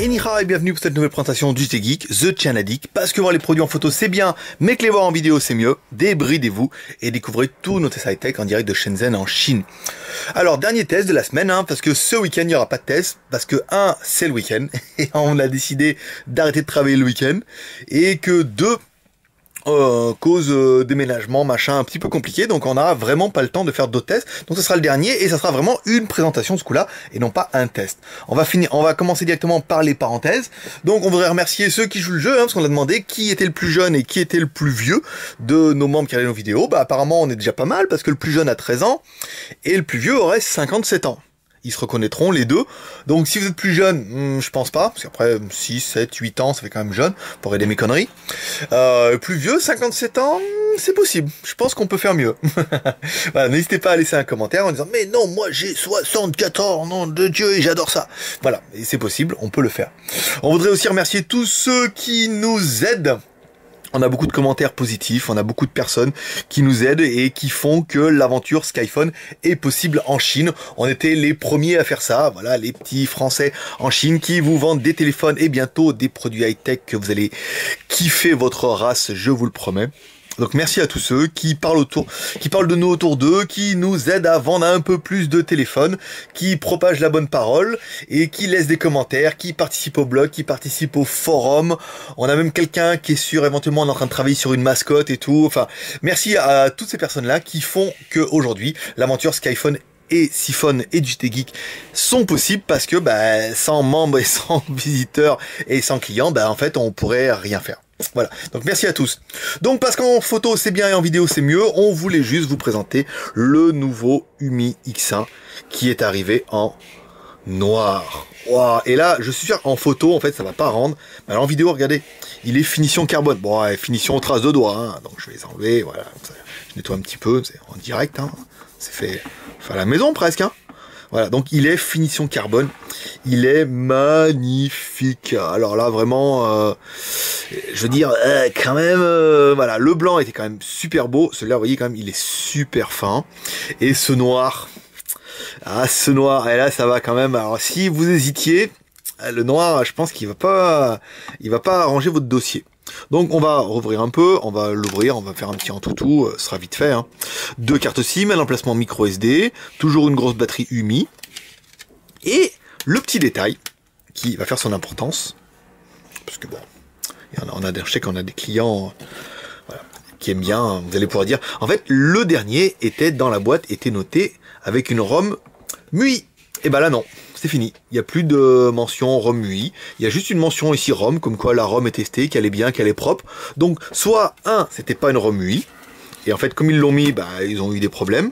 Et Nihao et bienvenue pour cette nouvelle présentation du JT Geek, The Channel Addict. Parce que voir les produits en photo c'est bien, mais que les voir en vidéo c'est mieux. Débridez-vous et découvrez tous nos tests high-tech en direct de Shenzhen en Chine. Alors, dernier test de la semaine, parce que ce week-end il n'y aura pas de test, parce que c'est le week-end, et on a décidé d'arrêter de travailler le week-end, et que cause déménagement, machin, un petit peu compliqué, donc on n'aura vraiment pas le temps de faire d'autres tests, donc ce sera le dernier, et ça sera vraiment une présentation ce coup-là, et non pas un test. On va commencer directement par les parenthèses, donc on voudrait remercier ceux qui jouent le jeu, parce qu'on a demandé qui était le plus jeune et qui était le plus vieux de nos membres qui regardaient nos vidéos. Bah apparemment on est déjà pas mal, parce que le plus jeune a 13 ans, et le plus vieux aurait 57 ans. Ils se reconnaîtront les deux. Donc si vous êtes plus jeune, je pense pas, parce qu'après 6, 7, 8 ans, ça fait quand même jeune, pour aider mes conneries. Plus vieux, 57 ans, c'est possible. Je pense qu'on peut faire mieux. Voilà, n'hésitez pas à laisser un commentaire en disant « Mais non, moi j'ai 74, nom de Dieu, et j'adore ça !» Voilà, et c'est possible, on peut le faire. On voudrait aussi remercier tous ceux qui nous aident. On a beaucoup de commentaires positifs, on a beaucoup de personnes qui nous aident et qui font que l'aventure Skyphone est possible en Chine. On était les premiers à faire ça, voilà, les petits Français en Chine qui vous vendent des téléphones et bientôt des produits high-tech que vous allez kiffer votre race, je vous le promets. Donc merci à tous ceux qui parlent de nous autour d'eux, qui nous aident à vendre un peu plus de téléphones, qui propagent la bonne parole et qui laissent des commentaires, qui participent au blog, qui participent au forum. On a même quelqu'un qui est éventuellement en train de travailler sur une mascotte et tout. Enfin, merci à toutes ces personnes-là qui font que aujourd'hui l'aventure Skyphone et Siphon et du JT Geek sont possibles parce que sans membres et sans visiteurs et sans clients, en fait on pourrait rien faire. Voilà, donc merci à tous. Donc parce qu'en photo c'est bien et en vidéo c'est mieux, on voulait juste vous présenter le nouveau Umi X1 qui est arrivé en noir. Wow. Et là, je suis sûr en photo en fait ça va pas rendre, mais alors en vidéo regardez, il est finition carbone. Bon, ouais, finition trace de doigts, donc je vais les enlever, voilà, je nettoie un petit peu, c'est en direct, c'est fait à la maison presque, Voilà, donc il est finition carbone, il est magnifique. Alors là, vraiment, je veux dire, quand même, voilà, le blanc était quand même super beau. Celui-là, vous voyez quand même, il est super fin. Et ce noir, et là, ça va quand même. Alors, si vous hésitiez, le noir, je pense qu'il va pas arranger votre dossier. Donc on va rouvrir un peu, on va l'ouvrir, on va faire un petit en-toutou, ce sera vite fait. 2 cartes SIM, un emplacement micro SD, toujours une grosse batterie UMI. Et le petit détail qui va faire son importance, parce que bon, je sais qu'on a des clients voilà, qui aiment bien, vous allez pouvoir dire, en fait le dernier était dans la boîte, était noté avec une ROM MUI. Et là non, c'est fini. Il n'y a plus de mention ROM MUI. Il y a juste une mention ici ROM, comme quoi la ROM est testée, qu'elle est bien, qu'elle est propre. Donc, soit, c'était pas une ROM MUI. Et en fait, comme ils l'ont mis, ils ont eu des problèmes.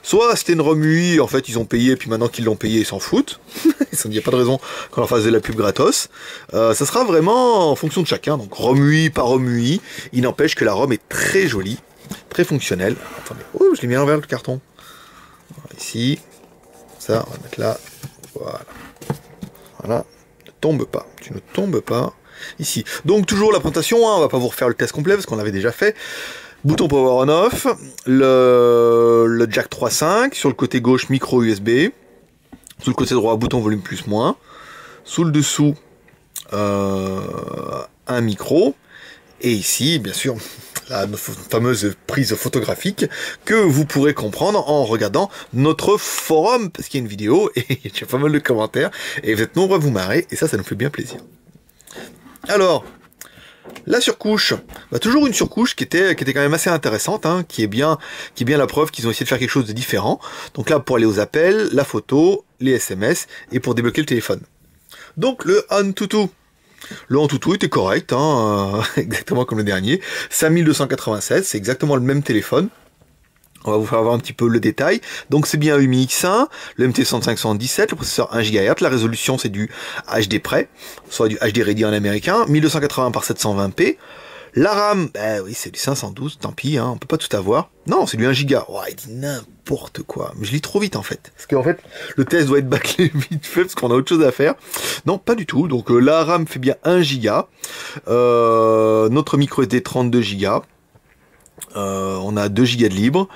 Soit c'était une ROM MUI, en fait, ils ont payé, puis maintenant qu'ils l'ont payé, ils s'en foutent. Il n'y a pas de raison qu'on leur fasse de la pub gratos. Ça sera vraiment en fonction de chacun. Donc, ROM MUI, pas ROM MUI. Il n'empêche que la ROM est très jolie, très fonctionnelle. Attendez, je l'ai mis à l'envers le carton. Ici. Ça, on va mettre là, voilà, ne tombe pas, tu ne tombes pas, ici. Donc toujours la présentation, on va pas vous refaire le test complet parce qu'on l'avait déjà fait. Bouton power on off, le jack 3.5, sur le côté gauche micro USB, sous le côté droit bouton volume plus moins, sous le dessous un micro, et ici bien sûr la fameuse prise photographique que vous pourrez comprendre en regardant notre forum, parce qu'il y a une vidéo et il y a pas mal de commentaires et vous êtes nombreux à vous marrer et ça nous fait bien plaisir. Alors, la surcouche, toujours une surcouche qui était quand même assez intéressante, qui est bien la preuve qu'ils ont essayé de faire quelque chose de différent. Donc là, pour aller aux appels, la photo, les SMS et pour débloquer le téléphone. Donc le AnTuTu. Le AnTuTu était correct, exactement comme le dernier. 5287, c'est exactement le même téléphone. On va vous faire voir un petit peu le détail. Donc c'est bien un Umi X1, le MT6577, le processeur 1 GHz, la résolution c'est du HD Près, soit du HD Ready en américain, 1280 par 720p. La RAM, oui c'est du 512, tant pis, on peut pas tout avoir. Non, c'est du 1 Go. Oh, il dit n'importe quoi. Mais je lis trop vite en fait. Parce qu'en fait, le test doit être bâclé vite fait parce qu'on a autre chose à faire. Non, pas du tout. Donc la RAM fait bien 1 Go. Notre micro SD 32 Go. On a 2 Go de libre.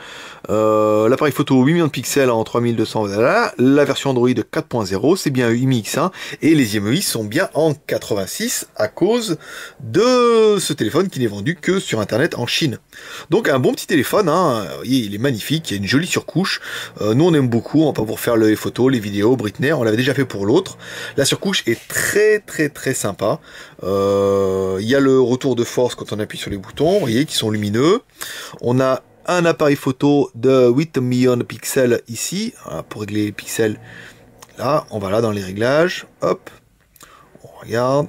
L'appareil photo 8 millions de pixels en 3200, voilà. La version Android 4.0, c'est bien IMX1, et les IMEI sont bien en 86 à cause de ce téléphone qui n'est vendu que sur internet en Chine. Donc un bon petit téléphone, hein. Vous voyez, il est magnifique, il y a une jolie surcouche. Nous on aime beaucoup, on va pas vous refaire les photos, les vidéos, Britney, on l'avait déjà fait pour l'autre. La surcouche est très sympa. Il y a le retour de force quand on appuie sur les boutons, vous voyez, qui sont lumineux. On a un appareil photo de 8 millions de pixels ici, voilà, pour régler les pixels. Là, on va là dans les réglages, hop, on regarde,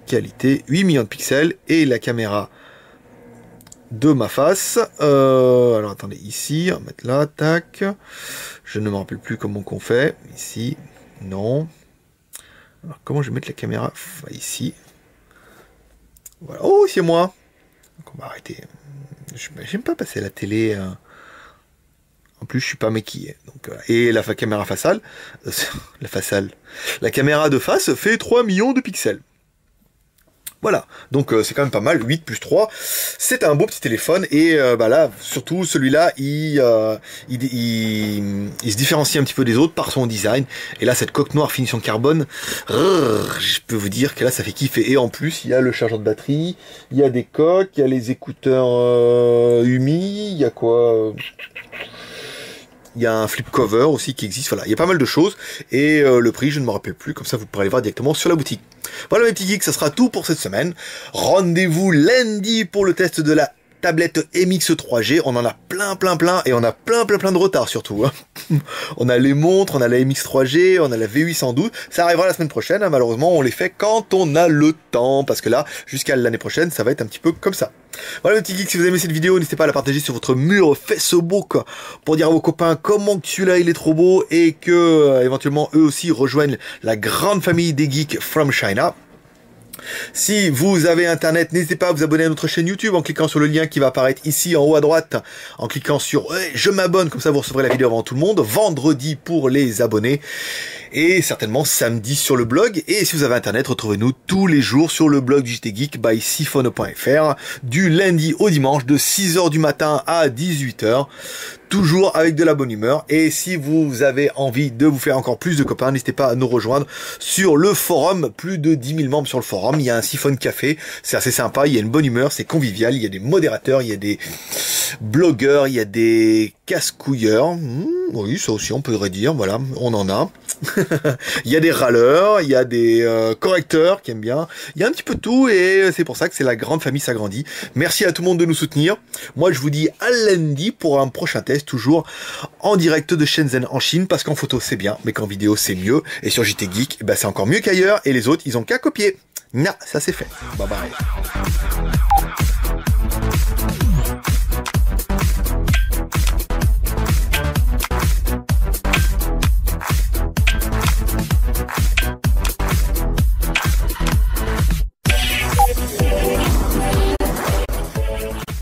qualité, 8 millions de pixels, et la caméra de ma face, alors attendez, ici, on va mettre là, tac, je ne me rappelle plus comment qu'on fait, ici, non, alors comment je vais mettre la caméra, ici, voilà, oh c'est moi, donc on va arrêter, j'aime pas passer à la télé, en plus je suis pas maquillé, donc, et la caméra faciale, la caméra de face fait 3 millions de pixels. Voilà, donc c'est quand même pas mal, 8 plus 3, c'est un beau petit téléphone, et bah là, surtout celui-là, il se différencie un petit peu des autres par son design, et là, cette coque noire finition carbone, je peux vous dire que là, ça fait kiffer, et en plus, il y a le chargeur de batterie, il y a des coques, il y a les écouteurs UMI, il y a quoi il y a un flip cover aussi qui existe, voilà, il y a pas mal de choses, et le prix, je ne me rappelle plus, comme ça vous pourrez aller voir directement sur la boutique. Voilà mes petits geeks, ça sera tout pour cette semaine. Rendez-vous lundi pour le test de la tablette MX 3G, on en a plein, et on a plein de retard surtout. Hein. On a les montres, on a la MX 3G, on a la V812, ça arrivera la semaine prochaine, hein. Malheureusement on les fait quand on a le temps, parce que là, jusqu'à l'année prochaine, ça va être un petit peu comme ça. Voilà mes petits geeks, si vous avez aimé cette vidéo, n'hésitez pas à la partager sur votre mur Facebook pour dire à vos copains comment que celui-là il est trop beau, et que éventuellement eux aussi rejoignent la grande famille des geeks from China. Si vous avez internet, n'hésitez pas à vous abonner à notre chaîne YouTube en cliquant sur le lien qui va apparaître ici en haut à droite, en cliquant sur je m'abonne, comme ça vous recevrez la vidéo avant tout le monde, vendredi pour les abonnés, et certainement samedi sur le blog. Et si vous avez internet, retrouvez-nous tous les jours sur le blog du JT Geek by siphon.fr, du lundi au dimanche de 6h du matin à 18h, toujours avec de la bonne humeur. Et si vous avez envie de vous faire encore plus de copains, n'hésitez pas à nous rejoindre sur le forum, plus de 10 000 membres sur le forum, il y a un siphon café, c'est assez sympa, il y a une bonne humeur, c'est convivial, il y a des modérateurs, il y a des blogueurs, il y a des casse-couilleurs, oui ça aussi on pourrait dire, voilà, on en a. Il y a des râleurs, il y a des correcteurs qui aiment bien, il y a un petit peu de tout, et c'est pour ça que c'est la grande famille s'agrandit. Merci à tout le monde de nous soutenir. Moi je vous dis à lundi pour un prochain test, toujours en direct de Shenzhen en Chine, parce qu'en photo c'est bien, mais qu'en vidéo c'est mieux, et sur JT Geek, bah, c'est encore mieux qu'ailleurs, et les autres ils ont qu'à copier. Non, ça c'est fait. Bye bye.